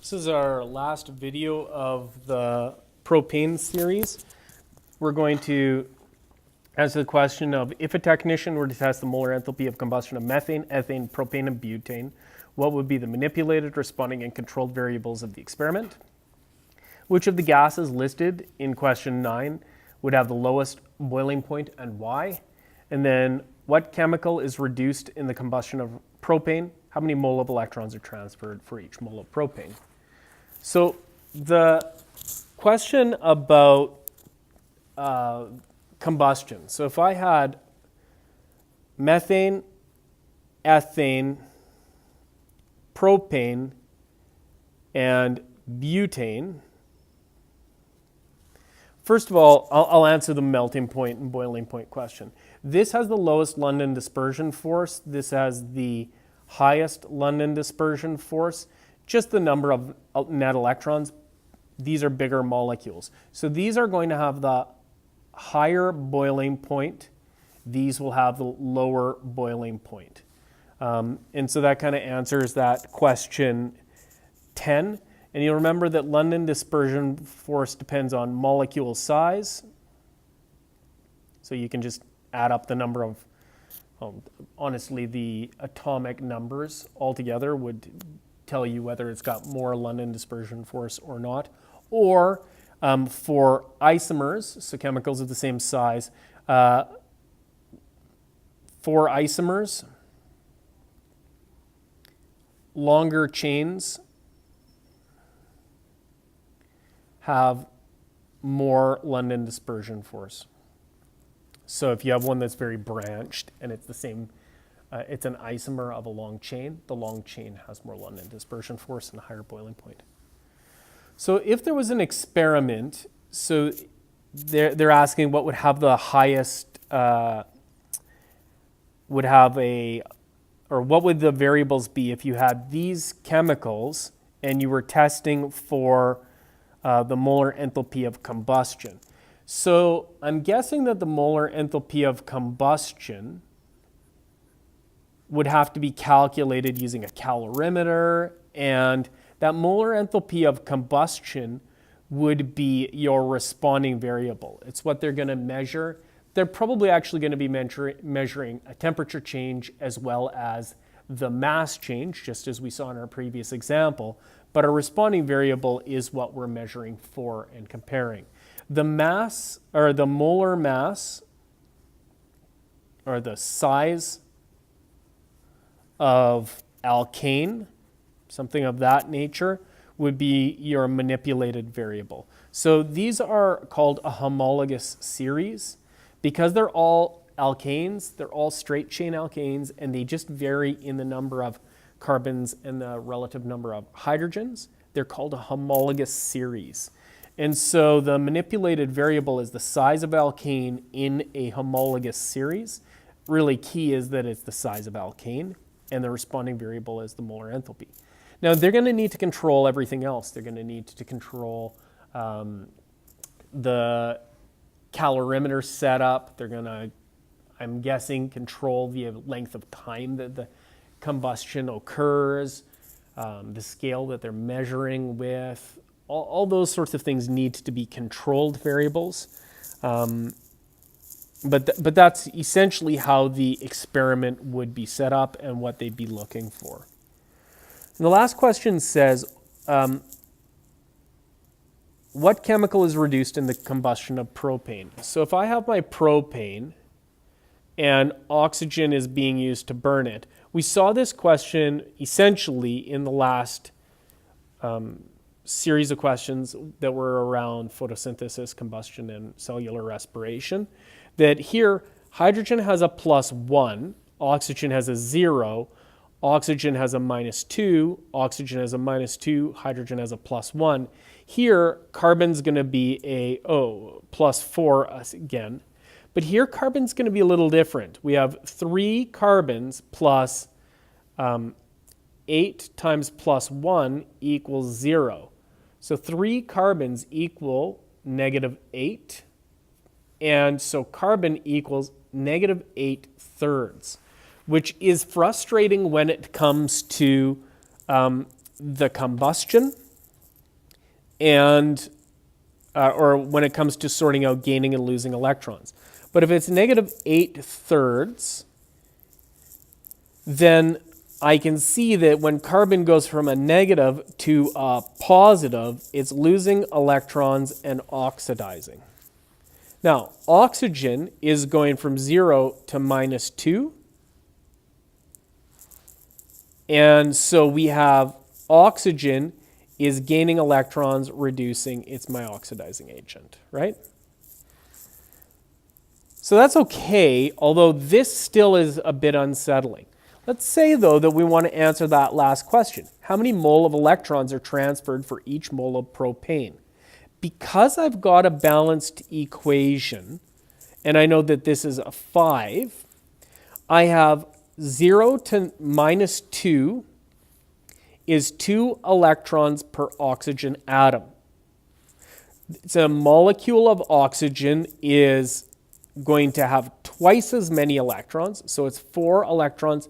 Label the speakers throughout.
Speaker 1: This is our last video of the propane series. We're going to answer the question of if a technician were to test the molar enthalpy of combustion of methane, ethane, propane, and butane, what would be the manipulated, responding, and controlled variables of the experiment? Which of the gases listed in question 9 would have the lowest boiling point and why? And then what chemical is reduced in the combustion of propane? How many mole of electrons are transferred for each mole of propane? So the question about combustion. So if I had methane, ethane, propane, and butane. First of all, I'll answer the melting point and boiling point question. This has the lowest London dispersion force. This has the highest London dispersion force. Just the number of net electrons. These are bigger molecules. So these are going to have the higher boiling point. These will have the lower boiling point. And so that kind of answers that question 10. And you'll remember that London dispersion force depends on molecule size. So you can just add up the number of, honestly, the atomic numbers altogether would tell you whether it's got more London dispersion force or not. Or for isomers, so chemicals of the same size, for isomers, longer chains have more London dispersion force. So if you have one that's very branched and it's the same, it's an isomer of a long chain, the long chain has more London dispersion force and a higher boiling point. So if there was an experiment, so they're asking what would have the highest, what would the variables be if you had these chemicals and you were testing for the molar enthalpy of combustion. So I'm guessing that the molar enthalpy of combustion would have to be calculated using a calorimeter, and that molar enthalpy of combustion would be your responding variable. It's what they're going to measure. They're probably actually going to be measuring a temperature change as well as the mass change, just as we saw in our previous example. But our responding variable is what we're measuring for and comparing. The mass, or the molar mass, or the size of alkane, something of that nature, would be your manipulated variable. So these are called a homologous series because they're all alkanes, they're all straight chain alkanes, and they just vary in the number of carbons and the relative number of hydrogens. They're called a homologous series. And so the manipulated variable is the size of alkane in a homologous series. Really key is that it's the size of alkane, and the responding variable is the molar enthalpy. Now they're going to need to control everything else. They're going to need to control the calorimeter setup. They're going to, I'm guessing, control the length of time that the combustion occurs, the scale that they're measuring with. All those sorts of things need to be controlled variables. But that's essentially how the experiment would be set up and what they'd be looking for. And the last question says, what chemical is reduced in the combustion of propane? So if I have my propane and oxygen is being used to burn it, we saw this question essentially in the last series of questions that were around photosynthesis, combustion, and cellular respiration, that here hydrogen has a +1, oxygen has a 0, oxygen has a -2, oxygen has a -2, hydrogen has a +1. Here, carbon's going to be a +4 again. But here, carbon's going to be a little different. We have 3 carbons plus 8 times +1 equals 0. So 3 carbons equal -8. And so carbon equals -8 thirds, which is frustrating when it comes to the combustion and or when it comes to sorting out gaining and losing electrons. But if it's negative 8/3, then I can see that when carbon goes from a negative to a positive, it's losing electrons and oxidizing. Now, oxygen is going from 0 to -2. And so we have oxygen is gaining electrons, reducing, it's my oxidizing agent, right? So that's okay, although this still is a bit unsettling. Let's say, though, that we want to answer that last question. How many mole of electrons are transferred for each mole of propane? Because I've got a balanced equation, and I know that this is a 5, I have 0 to -2 is 2 electrons per oxygen atom. So a molecule of oxygen is going to have twice as many electrons, so it's 4 electrons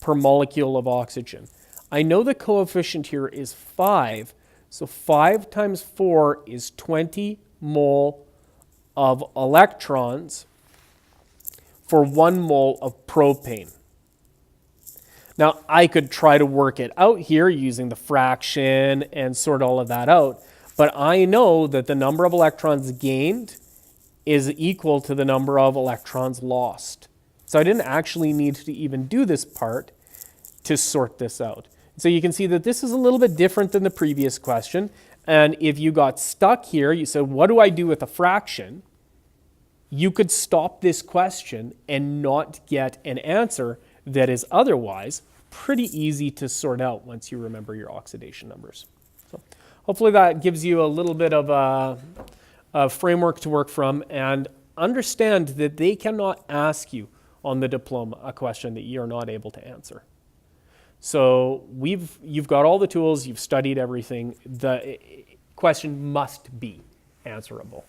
Speaker 1: per molecule of oxygen. I know the coefficient here is 5, so 5 times 4 is 20 mole of electrons for 1 mole of propane. Now, I could try to work it out here using the fraction and sort all of that out, but I know that the number of electrons gained is equal to the number of electrons lost. So I didn't actually need to even do this part to sort this out. So you can see that this is a little bit different than the previous question. And if you got stuck here, you said, what do I do with a fraction? You could stop this question and not get an answer that is otherwise pretty easy to sort out once you remember your oxidation numbers. So hopefully that gives you a little bit of a framework to work from, and understand that they cannot ask you on the diploma a question that you're not able to answer. So you've got all the tools, you've studied everything. The question must be answerable.